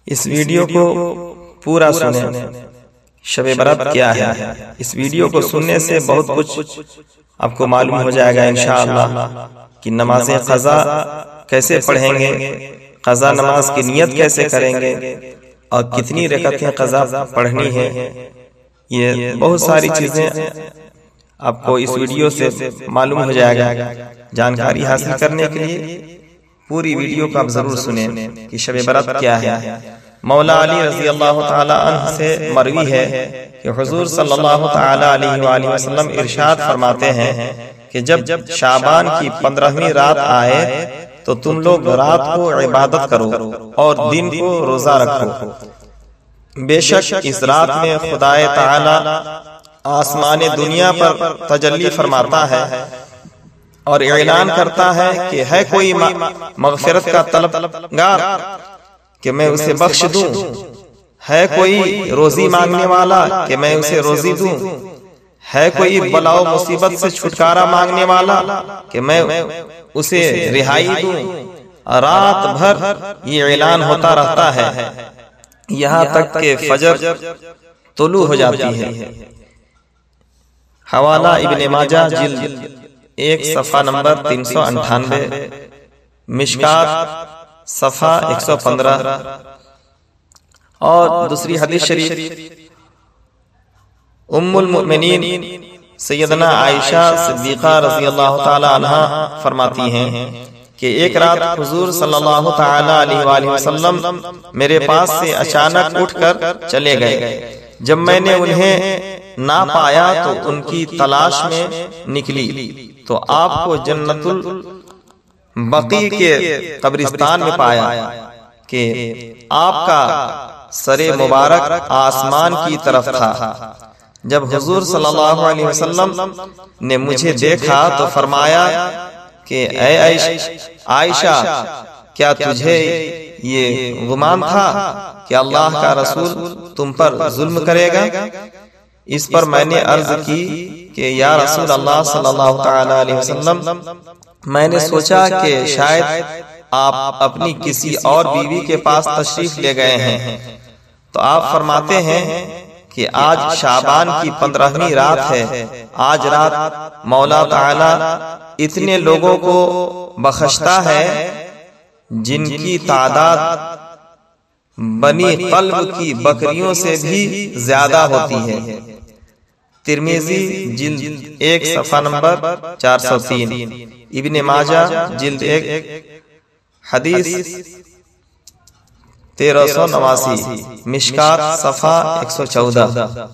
اس video کو پورا سنیں۔ شب برات کیا ہے؟ اس ویڈیو کو سننے سے بہت کچھ آپ کو معلوم ہو جائے گا انشاءاللہ کہ نماز قضا کیسے پڑھیں گے، قضا نماز کی نیت کیسے کریں گے، اور کتنی رکعتیں قضا پڑھنی ہے۔ یہ بہت ساری چیزیں آپ کو اس ویڈیو سے معلوم ہو جائے گا۔ جانکاری حاصل کرنے کے لیے پوری ویڈیو کو آپ ضرور سنیں کہ شب برات کیا ہے۔ مولا علی رضی اللہ تعالی عنہ سے مروی ہے کہ حضور صلی اللہ تعالی علیہ وآلہ وسلم ارشاد فرماتے ہیں کہ جب شعبان کی 15ویں رات آئے تو تم لوگ رات کو عبادت کرو اور دن کو روزہ رکھو۔ بے شک اس رات میں خدائے تعالی آسمان دنیا پر تجلی فرماتا ہے اور اعلان کرتا ہے کہ ہے کوئی مغفرت کا طلبگار کہ میں اسے بخش دوں، ہے کوئی روزی مانگنے والا کہ میں اسے روزی دوں، ہے کوئی بلا و مصیبت سے چھٹکارا مانگنے والا کہ میں اسے رہائی دوں۔ رات بھر یہ اعلان ہوتا رہتا ہے یہاں تک کہ فجر طلوع ہو جاتی ہے۔ حوالہ ابن ماجہ جلد 1 صفحہ نمبر 398، مشکات صفحہ 115۔ اور دوسری حدیث شریف ام المؤمنین سیدنا عائشہ صدیقہ رضی اللہ تعالی عنہا فرماتی ہیں کہ ایک رات حضور صلی اللہ تعالی علیہ وآلہ وسلم میرے پاس سے اچانک اٹھ کر چلے گئے۔ جب میں نے انہیں نہ پایا تو ان کی تلاش میں نکلی تو آپ کو جنت البقیع کے قبرستان میں پایا کہ آپ کا سر مبارک آسمان کی طرف تھا۔ جب حضور صلی اللہ علیہ وسلم نے مجھے دیکھا تو فرمایا کہ اے عائشہ، کیا تجھے یہ گمان تھا کہ اللہ کا رسول تم پر ظلم کرے گا؟ اس پر میں نے عرض کی کہ یا رسول اللہ صلی اللہ تعالی علیہ وسلم، میں نے سوچا کہ شاید آپ اپنی کسی اور بیوی کے پاس تشریف لے گئے ہیں۔ تو آپ فرماتے ہیں کہ آج شعبان کی 15ویں رات ہے۔ آج رات مولا تعالی اتنے لوگوں کو بخشتا ہے جن کی تعداد بنی قلب کی بکریوں سے بھی زیادہ ہوتی ہے۔ ترمذی جلد 1 صفحہ نمبر 403، ابن ماجہ جلد 1 حدیث 1389، مشکات صفحہ 114۔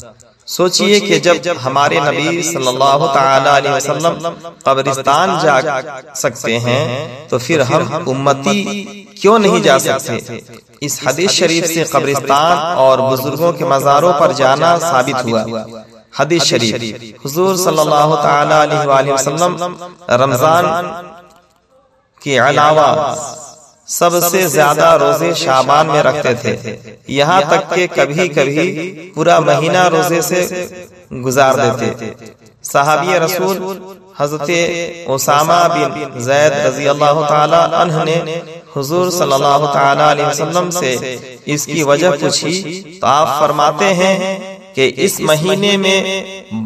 سوچئے کہ جب ہمارے نبی صلی اللہ تعالی علیہ وسلم قبرستان جا سکتے ہیں تو پھر ہم امتی کیوں نہیں جا سکتے؟ اس حدیث شریف سے قبرستان اور بزرگوں کے مزاروں پر جانا ثابت ہوا۔ حدیث شریف حضور صلی اللہ تعالی علیہ وآلہ وسلم رمضان کے علاوہ سب سے زیادہ روزے شعبان میں رکھتے تھے، یہاں تک کہ کبھی کبھی پورا مہینہ روزے سے گزار دیتے۔ صحابی رسول حضرت اسامہ بن زید رضی اللہ تعالی عنہ نے حضور صلی اللہ تعالی علیہ وسلم سے اس کی وجہ پوچھی تو آپ فرماتے ہیں کہ اس مہینے میں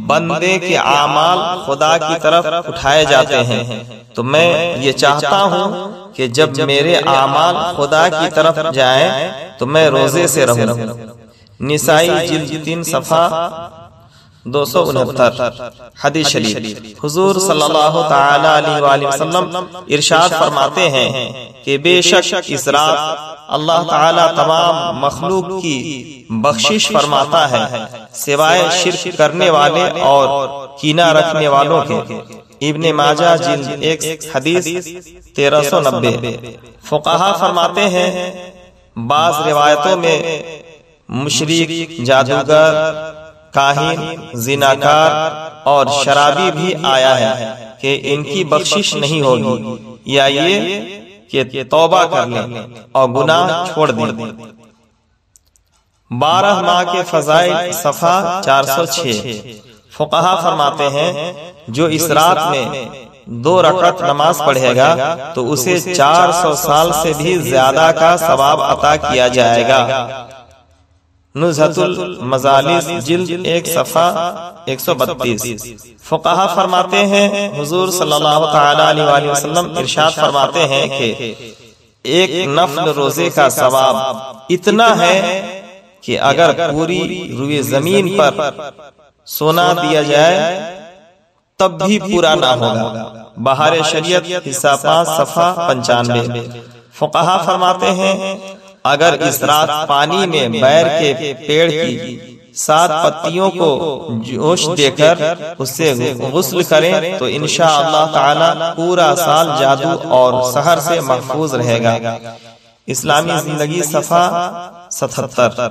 بندے کے اعمال خدا کی طرف اٹھائے جاتے ہیں، تو میں یہ چاہتا ہوں کہ جب میرے اعمال خدا کی طرف جائیں تو میں روزے سے رہوں۔ نسائی جلد 3 صفحہ 269۔ حدیث شریف حضور صلی اللہ تعالی علیہ وآلہ وسلم ارشاد فرماتے ہیں کہ بے شک اس رات اللہ تعالی تمام مخلوق کی بخشش فرماتا ہے سوائے شرک کرنے والے اور کینہ رکھنے والوں کے۔ ابن ماجہ جلد 1 حدیث 1390۔ فقہا فرماتے ہیں بعض روایتوں میں مشرک، جادوگر، کاہن، زناکار اور شرابی بھی آیا ہے کہ ان کی بخشش نہیں ہوگی، یا یہ کہ توبہ کر لیں اور گناہ چھوڑ دیں۔ 12 ماہ کے فضائل صفحہ 406۔ فقہا فرماتے ہیں جو اس رات میں 2 رکعت نماز پڑھے گا تو اسے 400 سال سے بھی زیادہ کا ثواب عطا کیا جائے گا۔ نزہۃ المجالس جلد 1 صفحہ 132۔ فقہا فرماتے ہیں حضور صلی اللہ تعالی علیہ وآلہ وسلم ارشاد فرماتے ہیں کہ ایک نفل روزے کا ثواب اتنا ہے کہ اگر پوری روئے زمین پر سونا دیا جائے تب بھی پورا نہ ہوگا۔ بہار شریعت حصہ 5 صفحہ 95۔ فقہا فرماتے ہیں اگر اس رات پانی میں بیر کے پیڑ کی 7 پتیوں کو جوش دے کر اس سے غسل کریں تو انشاءاللہ تعالی پورا سال جادو اور سحر سے محفوظ رہے گا۔ اسلامی زندگی صفحہ 77۔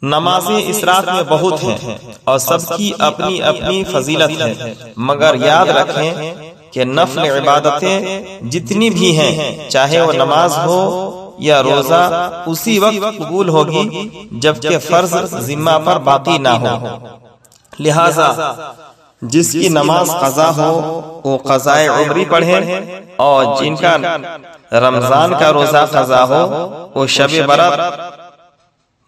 نمازیں اس رات میں بہت ہیں اور سب کی اپنی اپنی فضیلت ہے، مگر یاد رکھیں کہ نفل عبادتیں جتنی بھی ہیں چاہے وہ نماز ہو یا روزہ اسی وقت قبول ہوگی جبکہ فرض ذمہ پر باقی نہ ہو۔ لہذا جس کی نماز قضا ہو وہ قضائے عمری پڑھیں، اور جن کا رمضان کا روزہ قضا ہو وہ شب برات،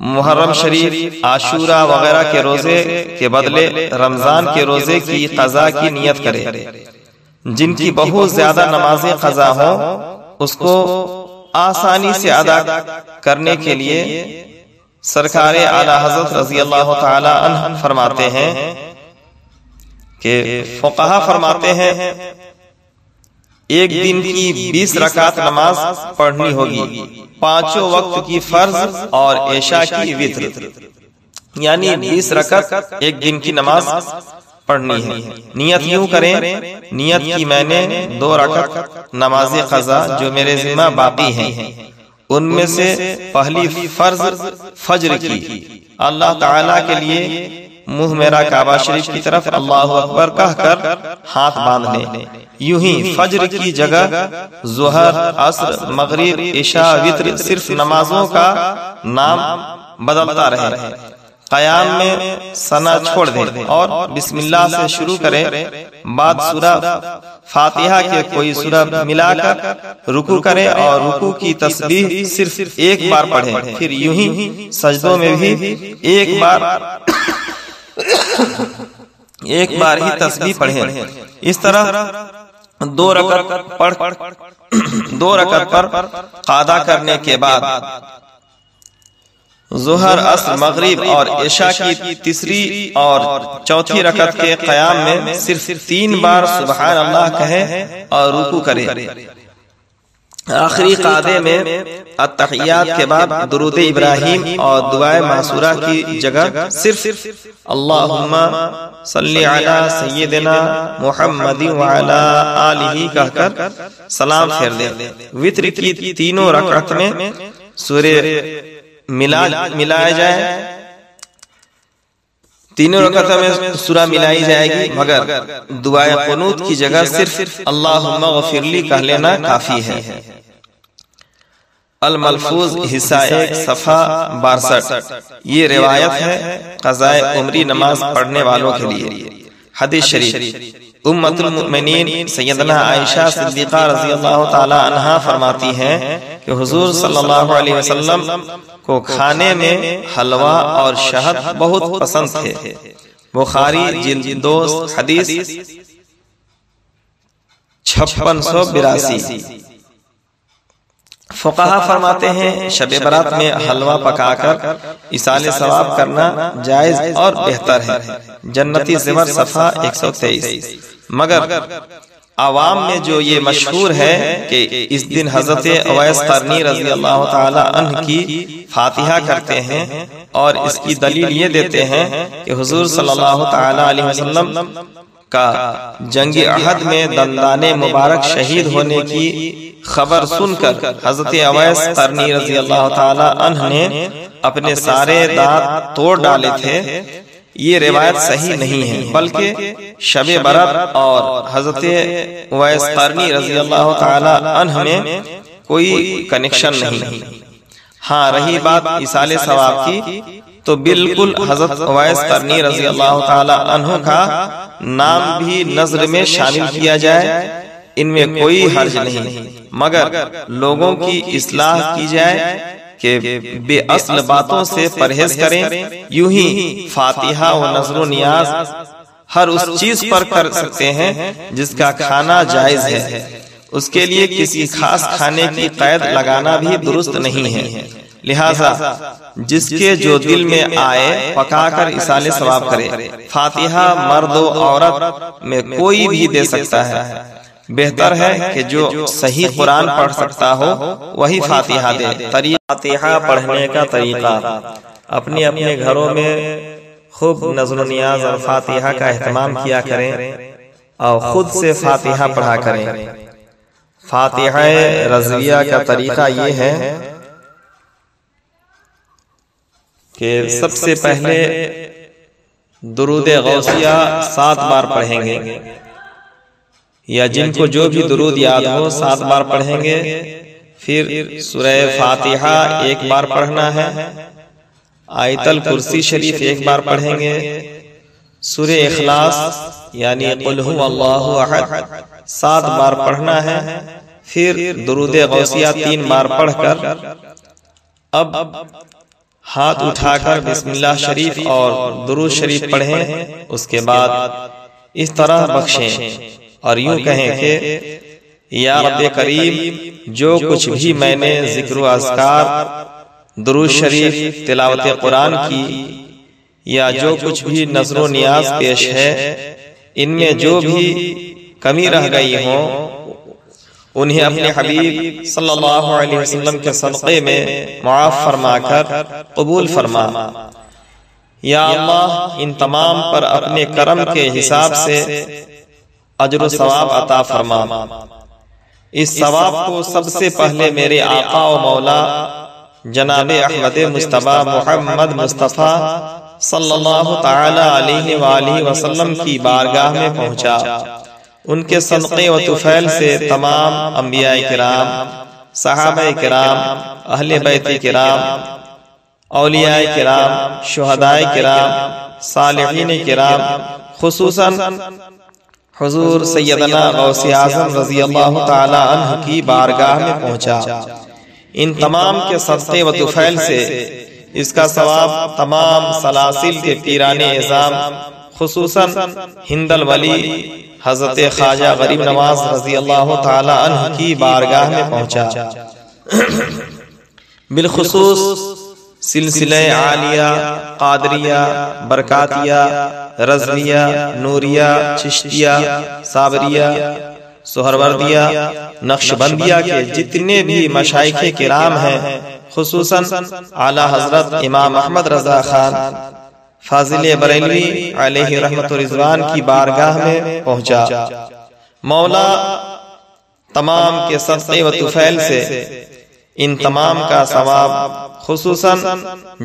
محرم شریف، عاشورہ وغیرہ کے روزے کے بدلے رمضان کے روزے کی قضا کی نیت کرے۔ جن کی بہت زیادہ نمازیں قضا ہوں اس کو آسانی سے ادا کرنے کے لیے سرکار اعلی حضرت رضی اللہ تعالی عنہ فرماتے ہیں کہ فقہا فرماتے ہیں ایک دن کی 20 رکعت نماز پڑھنی ہوگی، 5 وقت کی فرض اور عشاء کی وتر، یعنی 20 رکعت ایک دن کی نماز پڑھنی ہے۔ نیت یوں کریں، نیت کی میں نے 2 رکعت نماز قضا جو میرے ذمہ باقی ہیں، ان میں سے پہلی فرض فجر کی، اللہ تعالیٰ کے لیے منہ میرا کعبہ شریف کی طرف اللہ اکبر کہہ کر ہاتھ باندھ لیں۔ یوں ہی فجر کی جگہ ظہر، عصر، مغرب، عشاء، وتر صرف نمازوں کا نام بدلتا رہے۔ قیام میں ثنا چھوڑ دیں اور بسم اللہ سے شروع کریں، بعد سورہ فاتحہ کے کوئی سورہ ملا کر رکوع کریں اور رکوع کی تسبیح صرف ایک بار پڑھیں، پھر یوں ہی سجدوں میں بھی ایک بار ہی تسبیح پڑھیں۔ اس طرح 2 رکعت پر قاعدہ کرنے کے بعد ظہر، عصر، مغرب اور عشاء کی تیسری اور چوتھی رکعت کے قیام میں صرف 3 بار سبحان اللہ کہیں اور رکوع کریں۔ آخری قاعدے میں التحیات کے بعد درود ابراہیم اور دعائے معصورہ کی جگہ صرف اللہم صلی علی سیدنا محمد وعلی آلہ کہہ کر سلام پھیر دیں۔ وتر کی تینوں رکعت میں سورہ ملایا جائے، تینوں رکعت میں سورہ ملائی جائے گی، مگر دعائے قنوت کی جگہ صرف اللہم اغفر لی کہہ لینا کافی ہے۔ الملفوظ حصہ 1 صفحہ 62۔ یہ روایت ہے قضائے عمری نماز پڑھنے والوں کے لیے۔ حدیث شریف امت المؤمنین سیدنا عائشہ صدیقہ رضی اللہ تعالی عنہا فرماتی ہیں کہ حضور صلی اللہ علیہ وسلم کو کھانے میں حلوہ اور شہد بہت پسند تھے۔ بخاری جلد 2 حدیث 5682۔ فقہا فرماتے ہیں شب برات میں حلوہ پکا کر ایصال ثواب کرنا جائز اور بہتر ہے۔ جنتی زمر صفحہ 123۔ مگر عوام میں جو یہ مشہور ہے کہ اس دن حضرت اویس قرنی رضی اللہ تعالی عنہ کی فاتحہ کرتے ہیں اور اس کی دلیل یہ دیتے ہیں کہ حضور صلی اللہ تعالی علیہ وسلم کا جنگ احد میں دندان مبارک شہید ہونے کی خبر سن کر حضرت اویس قرنی رضی اللہ تعالی عنہ نے اپنے سارے دانت توڑ ڈالے تھے۔ یہ روایت صحیح نہیں ہے، بلکہ شب برات اور حضرت اویس قرنی رضی اللہ تعالی عنہ میں کوئی کنیکشن نہیں۔ ہاں رہی بات ایصال ثواب کی، تو بالکل حضرت اویس قرنی رضی اللہ تعالی عنہ کا نام بھی نظر میں شامل کیا جائے، ان میں کوئی حرج نہیں، مگر لوگوں کی اصلاح کی جائے کہ بے اصل باتوں سے پرہیز کریں۔ یوں ہی فاتحہ و نظر و نیاز ہر اس چیز پر کر سکتے ہیں جس کا کھانا جائز ہے، اس کے لیے کسی خاص کھانے کی قید لگانا بھی درست نہیں ہے۔ لہذا جس کے جو دل میں آئے پکا کر ایصال ثواب کرے۔ فاتحہ مرد و عورت میں کوئی بھی دے سکتا ہے، بہتر ہے کہ جو صحیح قرآن پڑھ سکتا ہو وہی فاتحہ دے۔ فاتحہ پڑھنے کا طریقہ: اپنے اپنے گھروں میں خوب نظر و نیاز اور فاتحہ کا اہتمام کیا کریں اور خود سے فاتحہ پڑھا کریں۔ فاتحہ رضویہ کا طریقہ یہ ہے کہ سب سے پہلے درود غوثیہ 7 بار پڑھیں گے، یا جن کو جو بھی درود یاد ہو 7 بار پڑھیں گے۔ پھر سورہ فاتحہ 1 بار پڑھنا ہے، آیت الکرسی شریف 1 بار پڑھیں گے، سورہ اخلاص یعنی قل هو اللہ احد 7 بار پڑھنا ہے، پھر درود غوثیہ 3 بار پڑھ کر اب ہاتھ اٹھا کر بسم اللہ شریف اور درود شریف پڑھیں۔ اس کے بعد اس طرح بخشیں اور یوں کہیں کہ یا رب کریم، جو کچھ بھی میں نے ذکر و اذکار، درود شریف، تلاوت قرآن کی، یا جو کچھ بھی نظر و نیاز پیش ہے، ان میں جو بھی کمی رہ گئی ہو انہیں اپنے حبیب صلی اللہ علیہ وسلم کے صدقے میں معاف فرما کر قبول فرما۔ یا اللہ، ان تمام پر اپنے کرم کے حساب سے اجر و ثواب عطا فرما۔ اس ثواب کو سب سے پہلے میرے آقا و مولا جناب احمد مصطفیٰ محمد مصطفیٰ صلی اللہ تعالی علیہ وآلہ وسلم کی بارگاہ میں پہنچا۔ ان کے صدقے و طفیل سے تمام انبیاء کرام، صحابہ کرام، اہل بیت کرام، اولیاء کرام، شہداء کرام، صالحین کرام، خصوصاً حضور سیدنا غوث اعظم رضی اللہ تعالی عنہ کی بارگاہ میں پہنچا۔ ان تمام کے صدقے و طفیل سے اس کا ثواب تمام سلاسل کے پیران اعظام، خصوصاً ہند الولی حضرت خواجہ غریب نواز رضی اللہ تعالی عنہ کی بارگاہ میں پہنچا۔ بالخصوص سلسلہ عالیہ، قادریہ، برکاتیہ، رضویہ، نوریہ، چشتیہ، صابریہ، سہروردیہ، نقشبندیہ کے جتنے بھی مشائخ کرام ہیں، خصوصاً اعلی حضرت امام احمد رضا خان فاضل بریلوی علیہ رحمت و رضوان کی بارگاہ میں پہنچا۔ مولا تمام کے صدقے و طفیل سے ان تمام کا ثواب، خصوصاً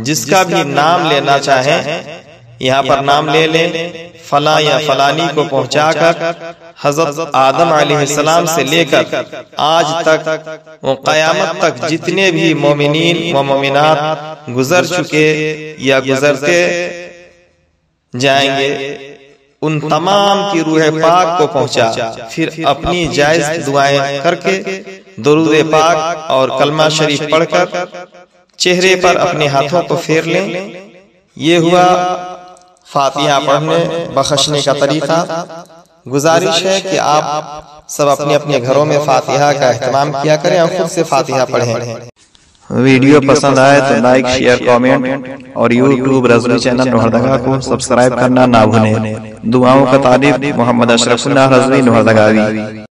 جس کا بھی نام لینا چاہیں یہاں پر نام لے لیں، فلاں یا فلانی کو پہنچا کر حضرت آدم علیہ السلام سے لے کر آج تک و قیامت تک جتنے بھی مومنین و مومنات گزر چکے یا گزرتے جائیں گے، ان تمام کی روح پاک کو پہنچا۔ پھر اپنی جائز دعائیں کر کے درود پاک اور کلمہ شریف پڑھ کر چہرے پر اپنے ہاتھوں کو پھیر لیں۔ یہ ہوا فاتحہ پڑھنے بخشنے کا طریقہ۔ گزارش ہے کہ آپ سب اپنے اپنے گھروں میں فاتحہ کا اہتمام کیا کریں اور خود سے فاتحہ پڑھیں۔ ویڈیو پسند آئے تو لائک، شیئر، کامنٹ اور یوٹیوب رضوی چینل لوہردگا کو سبسکرائب کرنا نہ بھولیں۔ دعاؤں کا طالب محمد اشرف اللہ رضوی لوہردگاوی۔